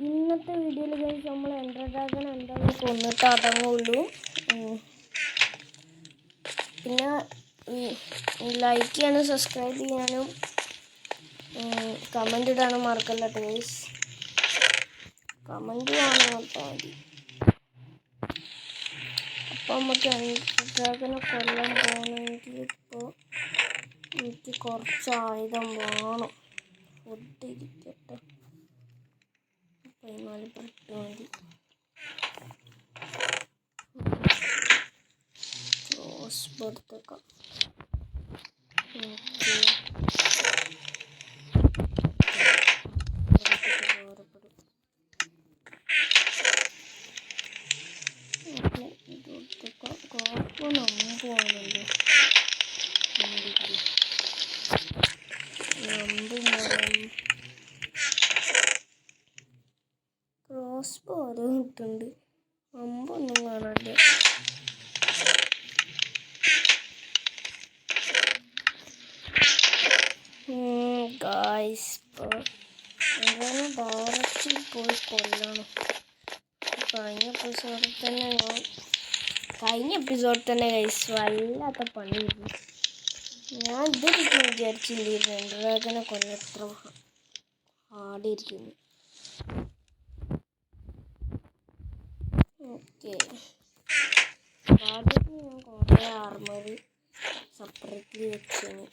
ഇന്നത്തെ വീഡിയോയിൽ ഗൈസ് നമ്മൾ എൻഡർ ഡ്രാഗൺ എന്തായാലും കൊന്നിട്ട് അടങ്ങുള്ളൂ. പിന്നെ ലൈക്ക് ചെയ്യാനും സബ്സ്ക്രൈബ് ചെയ്യാനും കമൻ്റ് ഇടാനും മറക്കല്ല ഗൈസ്. കമൻ്റ് കാണാൻ മതി. അപ്പോൾ നമുക്ക് എൻഡർ ഡ്രാഗനെ കൊല്ലാൻ പോകണമെങ്കിൽ ഇപ്പോൾ എനിക്ക് കുറച്ച് ആയുധം വേണം. ഫുഡ് ഇരിക്കട്ടെ. 14 ബ്രെഡ് മതി. ക്രോസ് എടുത്തേക്കാം. ക്രോസ് ബോ ഓരോ കിട്ടുന്നുണ്ട്, അമ്പൊന്നും കാണാണ്ട്. ഗായ്സ് ഇപ്പോൾ ഡയറക്റ്റിൽ പോയി കൊല്ലണം. കഴിഞ്ഞ എപ്പിസോഡിൽ തന്നെ ഗൈസ് വല്ലാത്ത പണിയായിരുന്നു. ഞാൻ ഇതൊരിക്കും വിചാരിച്ചില്ലായിരുന്നു എൻഡർ ഡ്രാഗനെ കൊല്ലത്ര ഹാർഡിരിക്കുന്നു. ഓക്കെ, ആദ്യം ഞാൻ കുറേ ആർമർ സെപ്പറേറ്റ്ലി വെച്ചാണ്.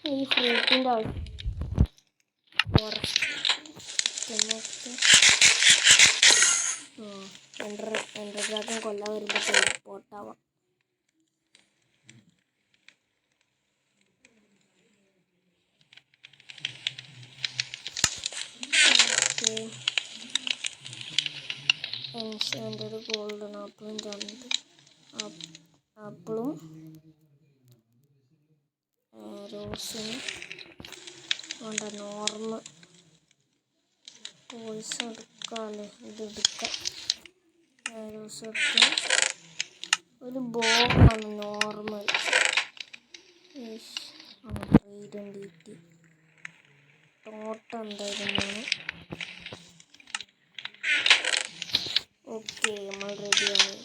ഈ ഫ്രൂട്ടിൻ്റെ ആവശ്യം എൻഡർ ഡ്രാഗൺ കൊല്ലാൻ വരുമ്പോൾ ടെലിപ്പോർട്ടാവാം. എൻഷാൻറ്റഡ് ഗോൾഡൻ ആപ്പിളും 2 ആപ്പിളും റോസിനും വേണ്ട. നോർമൽ ടോയ്സ് എടുക്കാമല്ലേ, ഇതെടുക്കാം. റോസ് എടുത്ത് ഒരു ബോളാണ് നോർമൽ. ഐഡൻറ്റിറ്റി ടോട്ടം എന്തായിരുന്നു. ഓക്കെ, നമ്മൾ റെഡിയാണ്.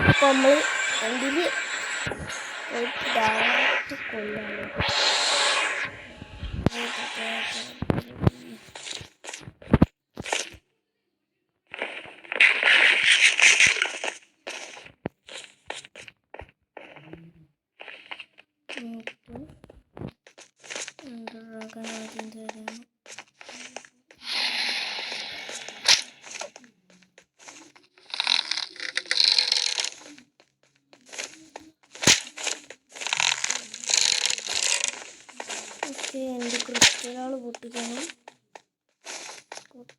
അപ്പോൾ നമ്മൾ അതിൽ ഡയറക്റ്റ് കൊല്ലാണ്. ആദ്യം തരാം. എൻ്റെ ക്രിസ്റ്റൽ പൊട്ടിക്കണം. ഓക്കെ,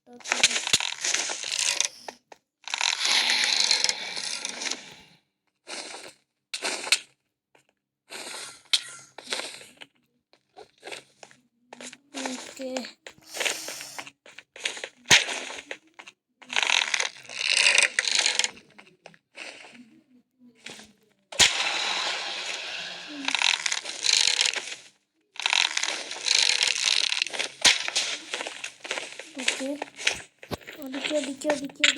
അടിക്കും.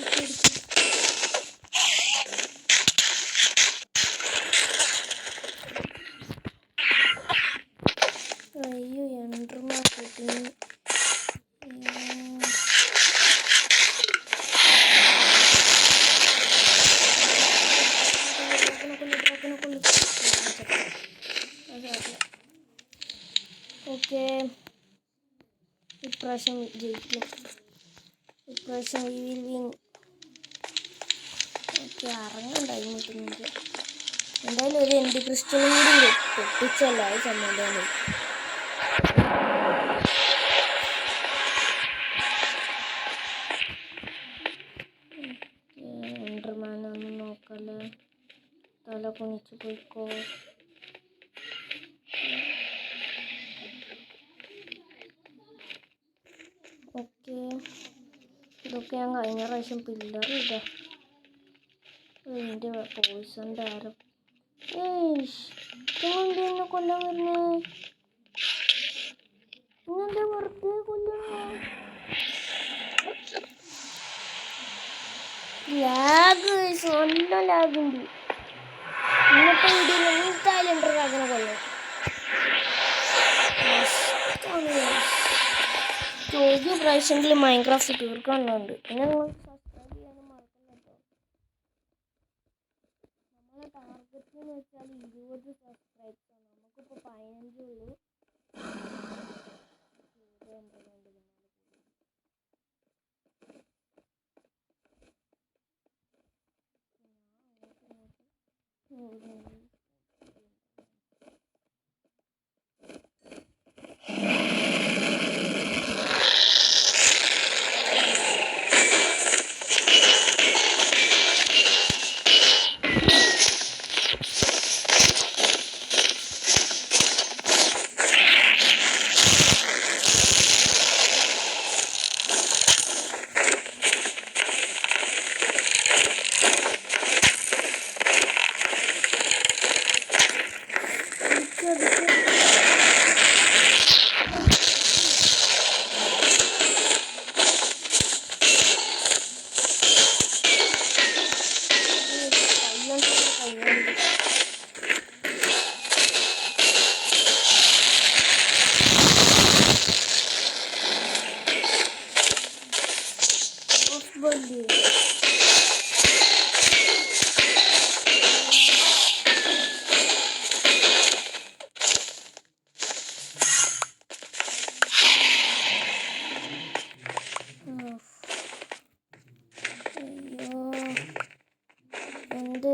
അയ്യോ, എൻഡർമാൻ കിട്ടുന്നു. ഓക്കെ, ഇപ്രാവശ്യം ജയിക്കും. ഇപ്രാവശ്യം ഈ വിൻ. ഓക്കെ, ഇറങ്ങാൻ ടൈം കിട്ടുന്നുണ്ട്. എന്തായാലും ഒരു എൻഡ് ക്രിസ്റ്റലും കൂടി പൊട്ടിച്ചല്ല അത് സമ്മതമാണ്. എൻഡർമാനൊന്നും നോക്കല്ലേ, തല കുനിച്ച് പോയിക്കോ. ഞാൻ കഴിഞ്ഞ പ്രാവശ്യം പില്ലർ ഇതാ എൻ്റെ പോയിസൻ്റെ ആരം എന്നെ കൊല്ലാൻ വരുന്നേ ഇന്നെന്താ വെറുതെ കൊല്ലണോ ലാഗ് നല്ല ലാഗുണ്ട് ഇന്നത്തെ വീഡിയോയിൽ എന്തായാലും എൻ്റർഡ്രാഗനെ കൊല്ലണം ഒരു പ്രാവശ്യമെങ്കിലും മൈൻക്രാഫ്റ്റ് തീർക്കാനുണ്ട് പിന്നെ നിങ്ങൾ സബ്സ്ക്രൈബ് ചെയ്യാനും മറക്കണ്ട കേട്ടോ നമ്മളെ ടാർഗറ്റ് എന്ന് വെച്ചാൽ 20 സബ്സ്ക്രൈബ്സാണ് നമുക്കിപ്പോൾ 15 ഉള്ളൂ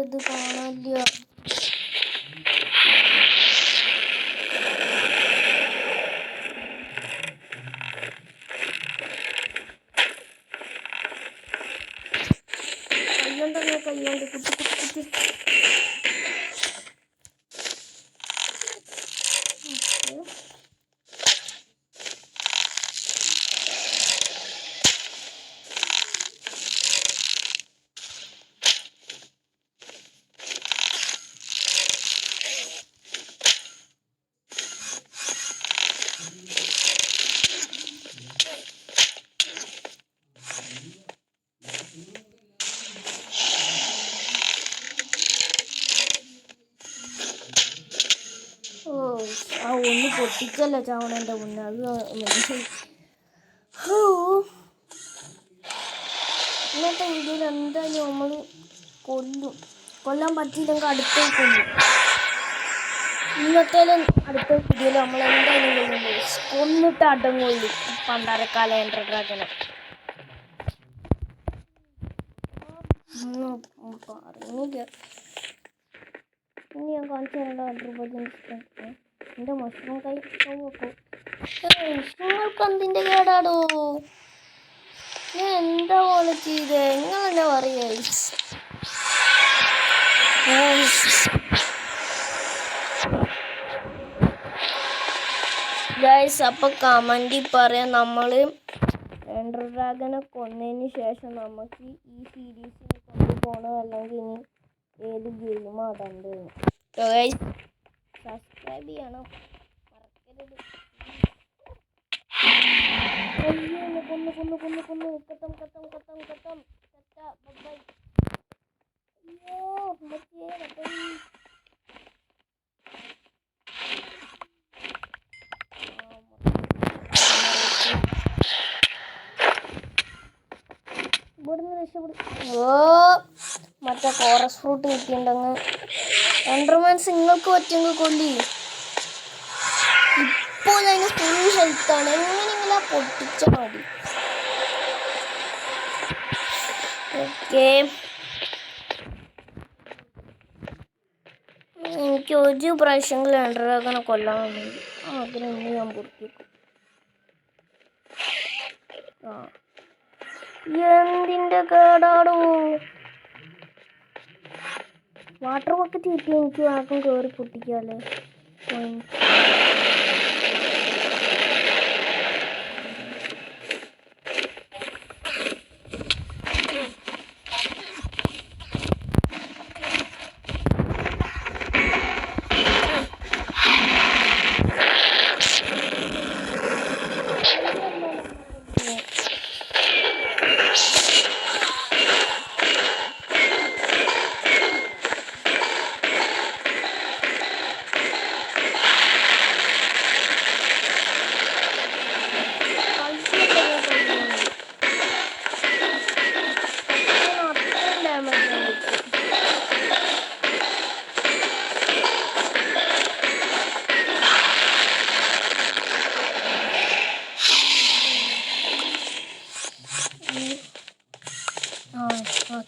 ഇത് കാണാനില്ല കയ്യോണ്ട് കുത്തി ഒന്ന് പൊട്ടിച്ചല്ല ചാവണൻ്റെ മുന്നേ അത് ഇന്നത്തെ വീഡിയോയിൽ എന്തായാലും നമ്മൾ കൊല്ലാൻ പറ്റിയില്ലെങ്കിൽ അടുത്ത കൊല്ലും ഇന്നത്തേലും അടുത്ത വീഡിയോയിൽ നമ്മൾ എന്തായാലും കൊന്നിട്ട് അടങ്ങുള്ളൂ പണ്ടാരക്കാല എൻ്റർഡ്രാഗനെ പറഞ്ഞില്ല ഇനി ഞാൻ കാണിച്ചു തരേണ്ട 100 എൻ്റെ മഷ്റൂം കൈ നോക്കൂ നിങ്ങൾക്ക് എന്തിൻ്റെ കേടാടോ ഞാൻ എന്താ പോലെ ചെയ്തേ നിങ്ങൾ തന്നെ പറയേ ഗൈസ് അപ്പോൾ കമൻറ്റിൽ പറയാം നമ്മൾ എൻ്റർഡ്രാഗനെ കൊന്നതിന് ശേഷം നമുക്ക് ഈ സീരീസിന് കൊണ്ടുപോകണം അല്ലെങ്കിൽ ഇനി ഏത് ഗെയിമാണ് ഇടേണ്ടത് ഗൈസ് സബ്സ്ക്രൈബ് ചെയ്യണം മറക്കരുത് കൊന്നു കത്തം ബൈ അയ്യോ ഇവിടുന്ന് രക്ഷപ്പെടും മറ്റേ കോറസ് ഫ്രൂട്ട് കിട്ടിയിട്ടുണ്ടെന്ന് എൻഡർമാൻസ് നിങ്ങൾക്ക് പറ്റുമെങ്കിൽ കൊല്ലി ഇപ്പോൾ അതിന് ഫുൾ ഹെൽത്താണ് എങ്ങനെയെങ്കിലും പൊട്ടിച്ചാൽ മതി ഓക്കെ എനിക്ക് ഒരു പ്രാവശ്യമെങ്കിലും എൻഡർഡ്രാഗനെ കൊല്ലാമെന്നുണ്ട് അതിന് ഇനി ഞാൻ പൊട്ടിക്കും എന്തിൻ്റെ കേടാടോ വാട്ടർ ബക്കറ്റ് കിട്ടി എനിക്ക് ആർക്കും കയറി പൊട്ടിക്കാല്ലേ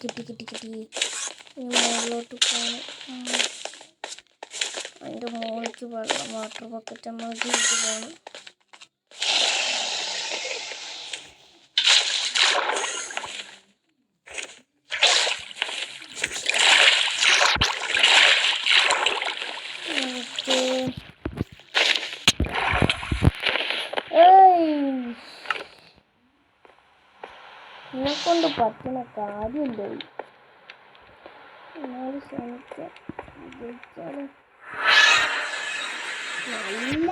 കിട്ടി കിട്ടി കിട്ടി. ഇനി മുകളിലോട്ട് പോകണം. അതിൻ്റെ മുകളിലേക്ക് വെള്ളം വാട്ടർ ബക്കറ്റ് നമ്മൾ ചെയ്ത് പോകണം. കൊണ്ട് പറ്റുന്ന കാര്യമില്ല. എന്നാലും ശ്രമിക്കാം. വിജയിച്ചാലും നല്ല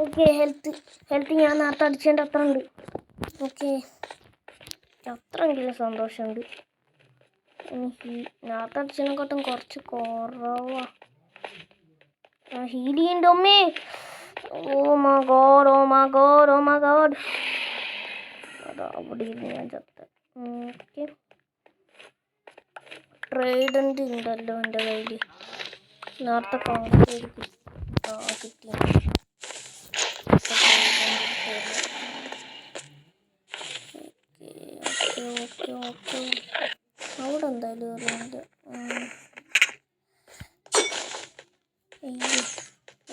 ഓക്കെ ഹെൽത്ത് ഞാൻ നേരത്തെ അടിച്ചതിൻ്റെ അത്ര ഉണ്ട്. ഓക്കെ അത്രയെങ്കിലും സന്തോഷമുണ്ട്. നേരത്തെ അടിച്ചതിനെക്കാട്ടും കുറച്ച് കുറവാ. ഹീൽ ചെയ്യണ്ട അമ്മേ. Oh my god. അതാ അവിടെ ഞാൻ ചത്ത. ഓക്കെ ട്രൈഡൻ്റ് ഉണ്ടല്ലോ എൻ്റെ കയ്യിൽ. നേരത്തെ കിട്ടി. ഓക്കെ അവിടെ എന്തായാലും അറിയുന്നുണ്ട്.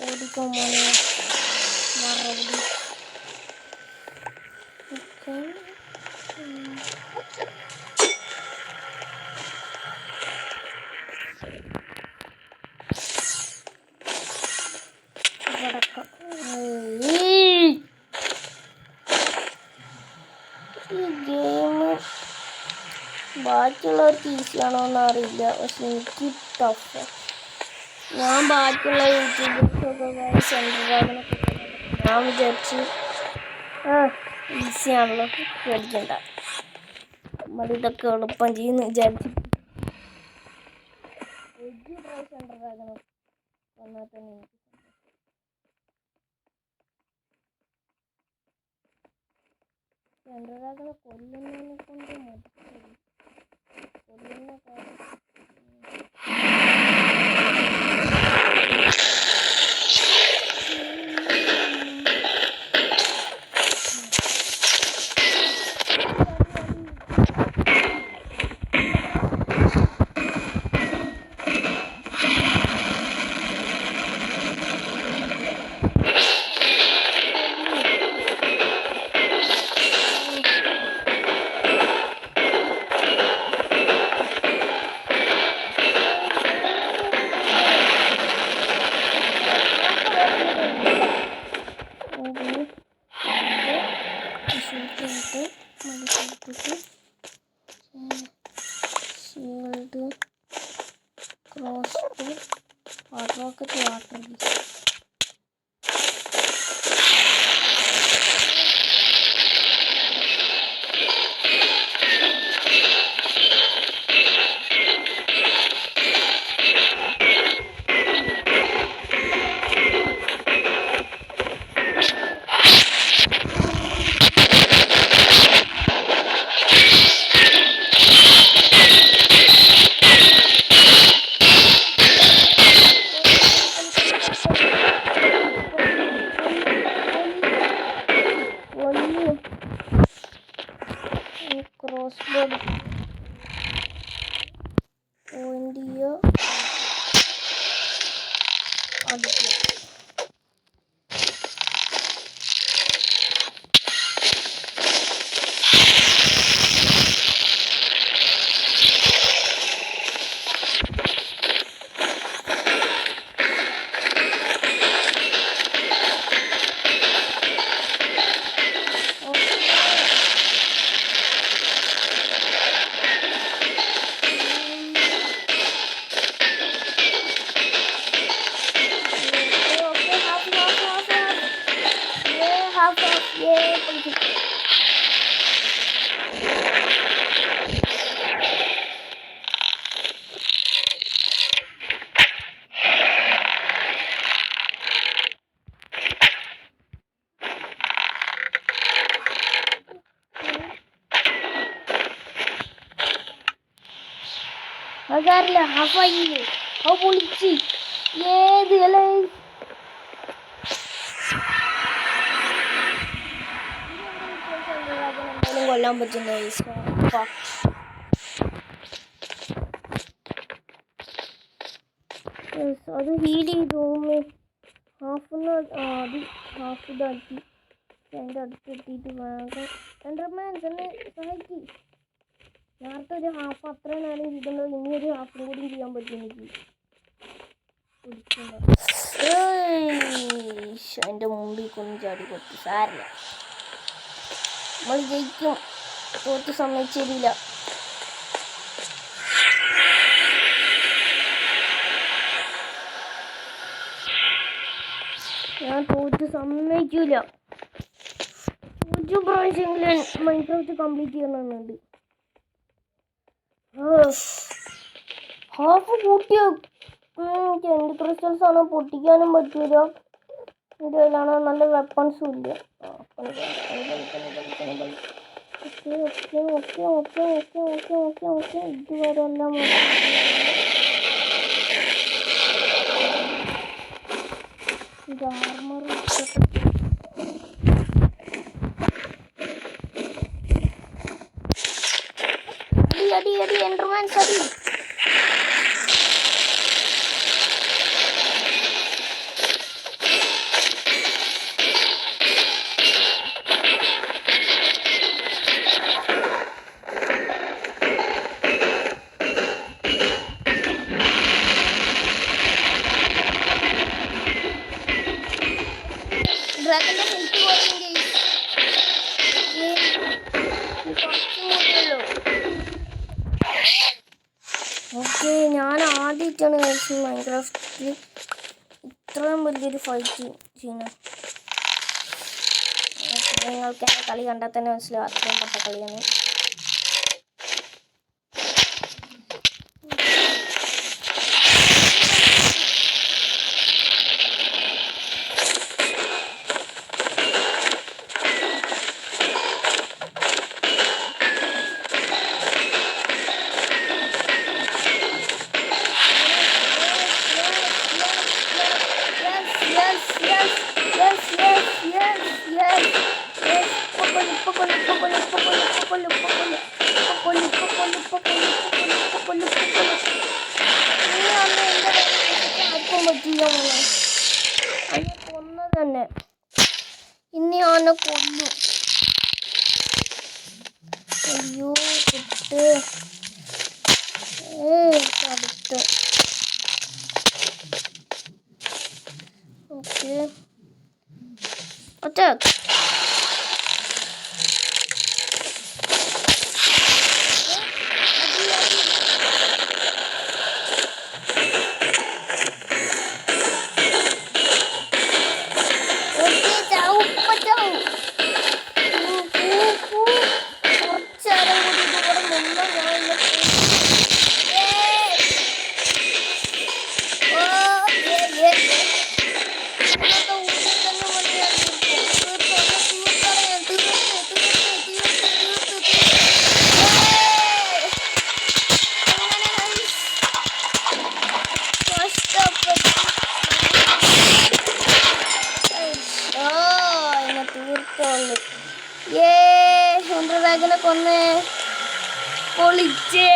ഓടിക്കോ മോനെ മറവിടി. ഓക്കെ കിടക്കാം. ഈ ഗെയിം ബാക്കിയുള്ളവർക്ക് ഈസിയാണോ എന്നറിയില്ല, പക്ഷെ എനിക്ക് ടഫ്. ഞാൻ ബാക്കിയുള്ള യൂട്യൂബേഴ്സൊക്കെ സെൻട്രലാകണൊക്കെ ഞാൻ വിചാരിച്ച് ഈസിയാണല്ലോ, പേടിക്കണ്ട, നമ്മളിതൊക്കെ എളുപ്പം ചെയ്യുന്നു വിചാരിച്ചു. ഒരു പ്രാവശ്യം സെൻട്രലാകണം എന്നാൽ തന്നെ എനിക്ക് സെൻട്രലാകണ കൊല്ലുന്നതിനെ കൊണ്ട് മടുത്തു. കൊല്ലുന്ന കാര്യം shield cross water rocket water cross board point അടിക്കുക. അതാറില്ല ഹാഫായില്ലേ അവ പൊളിച്ച് ഏത് അല്ലേ. കൊല്ലാൻ പറ്റും ഗൈസ്. അത് ഹീൽ ചെയ്തു ഹാഫ് ഇതാക്കി എൻ്റെ അടുത്തെത്തിയിട്ട് വേഗം എൻ്റർമാൻസ് എന്നെ സഹായിക്ക്. നേരത്തെ ഒരു ഹാഫ് അത്രയും നേരം ചെയ്തിട്ടുണ്ടോ, ഇനി ഒരു ഹാഫും കൂടി ചെയ്യാൻ പറ്റും എനിക്ക്. എൻ്റെ മുമ്പിൽ കൊന്നും ചാടി കൊടുത്തു. സാരില്ല, നമ്മൾ ജയിക്കും. തോറ്റ് സമ്മതിച്ചില്ല. ഞാൻ തോറ്റ് സമ്മതിക്കൂല. ഒരു പ്രാവശ്യമെങ്കിലും മൈൻക്രാഫ്റ്റ് കംപ്ലീറ്റ് ചെയ്യണമെന്നുണ്ട്. ഹാഫ് കൂട്ടിയോ എൻ്റെ ക്രിസ്റ്റൽസ് ആണ്, പൊട്ടിക്കാനും പറ്റൂല. എൻ്റെ കയ്യിലാണ് നല്ല വെപ്പൺസും ഇല്ല. ഇതുവരെ എല്ലാം ഇത് ആർമർ അടി എൻഡർമാൻസ് അടി. ഡ്രാഗന്റെ ഹെൽത്ത് കുറച്ചുള്ളൂ. ഓക്കെ, ഞാൻ ആദ്യമായിട്ടാണ് കളിച്ചത് മൈൻക്രാഫ്റ്റിൽ ഇത്രയും വലിയൊരു ഫൈറ്റ് ചെയ്യുന്നത്. നിങ്ങൾക്ക് എൻ്റെ കളി കണ്ടാൽ തന്നെ മനസ്സിലാവും അത്രയും പൊട്ട കളിയാണ്. കൊന്നത് തന്നെ ഇനി അവനെ കൊന്നു. അയ്യോ കിട്ട് അടുത്ത്. Okay attack. ഡ്രാഗനെ കൊന്നേ പൊളിച്ചേ.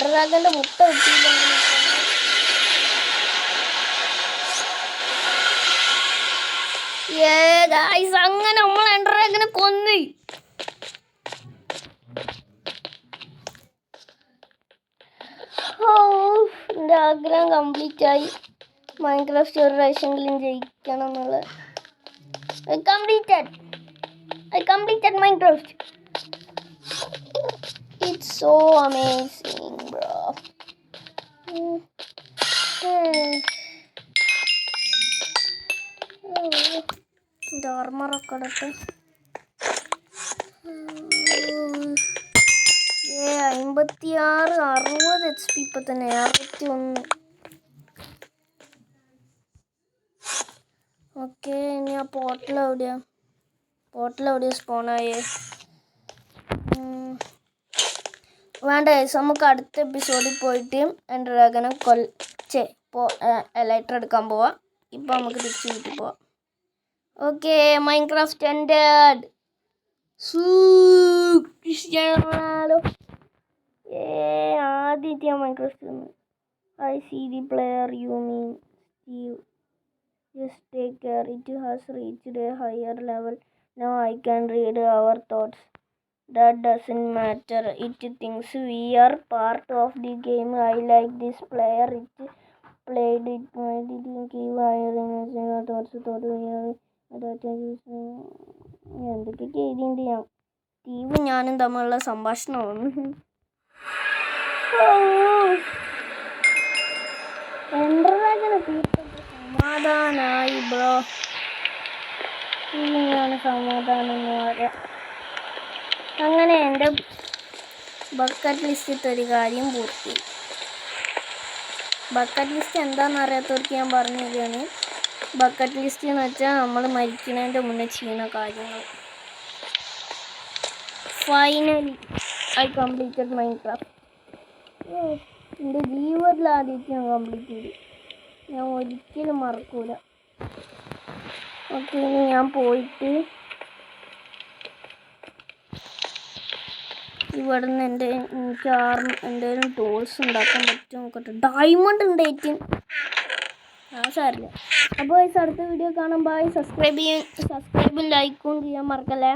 ഡ്രാഗന്റെ മുട്ട കിട്ടിയില്ല. അങ്ങനെ നമ്മൾ ഡ്രാഗനെ കൊന്ന്. എൻ്റെ ആഗ്രഹം കംപ്ലീറ്റ് ആയി. മൈൻക്രാഫ്റ്റ് ഒരു പ്രാവശ്യമെങ്കിലും ജയിക്കണം എന്നുള്ളത്. I completed Minecraft. It's so amazing, bro. The armor ഒക്കെ എടുത്ത് 56 60 HP ഇപ്പം തന്നെ 61. ഓക്കെ, ഇനി ആ പോർട്ടൽ എവിടെയാ സ്പോണായേ? വേണ്ട ഗൈസ്, നമുക്ക് അടുത്ത എപ്പിസോഡിൽ പോയിട്ട് ഡ്രാഗനെ എലൈറ്റർ എടുക്കാൻ പോവാം. ഇപ്പം നമുക്ക് തിരിച്ച് വീട്ടിൽ പോവാം. Okay, Minecraft ended. ക്രിസ്ത്യാനോ ആദ്യമായിട്ട് ഞാൻ മൈൻക്രാഫ്റ്റ് വന്നു. I C the player you mean Steve. Just take care, it has reached a higher level. Now I can read our thoughts. That doesn't matter. It thinks we are part of the game. I like this player. It played it. I didn't give thoughts. എന്തൊക്കെ എഴുതിയുണ്ട് ഞാൻ. സ്റ്റീവും ഞാനും തമ്മിലുള്ള സംഭാഷണമാണ്. സമാധാനായി bro. ഇങ്ങനെയാണ് സമാധാനം എന്ന് പറയാം. അങ്ങനെ എൻ്റെ ബക്കറ്റ് ലിസ്റ്റിലത്തെ ഒരു കാര്യം പൂർത്തി. ബക്കറ്റ് ലിസ്റ്റ് എന്താണെന്ന് അറിയാത്തവർക്ക് ഞാൻ പറഞ്ഞു തരികയാണ്. ബക്കറ്റ് ലിസ്റ്റ് എന്ന് വെച്ചാൽ നമ്മൾ മരിക്കുന്നതിൻ്റെ മുന്നേ ചെയ്യുന്ന കാര്യങ്ങൾ. Finally I completed Minecraft. എൻ്റെ ജീവിതത്തിൽ ആദ്യമായിട്ട് ഞാൻ കംപ്ലീറ്റ് ചെയ്തു. ഞാൻ ഒരിക്കലും മറക്കൂല. ഓക്കെ, ഇനി ഞാൻ പോയിട്ട് ഇവിടെ നിന്ന് എനിക്ക് എന്തെങ്കിലും ടൂൾസ് ഉണ്ടാക്കാൻ പറ്റും നോക്കട്ടെ. ഡയമണ്ട് ഉണ്ട് ഏറ്റവും. സാരില്ല. അപ്പോൾ അടുത്ത വീഡിയോ കാണാൻ ബൈ. സബ്സ്ക്രൈബും ലൈക്കും ചെയ്യാൻ മറക്കല്ലേ.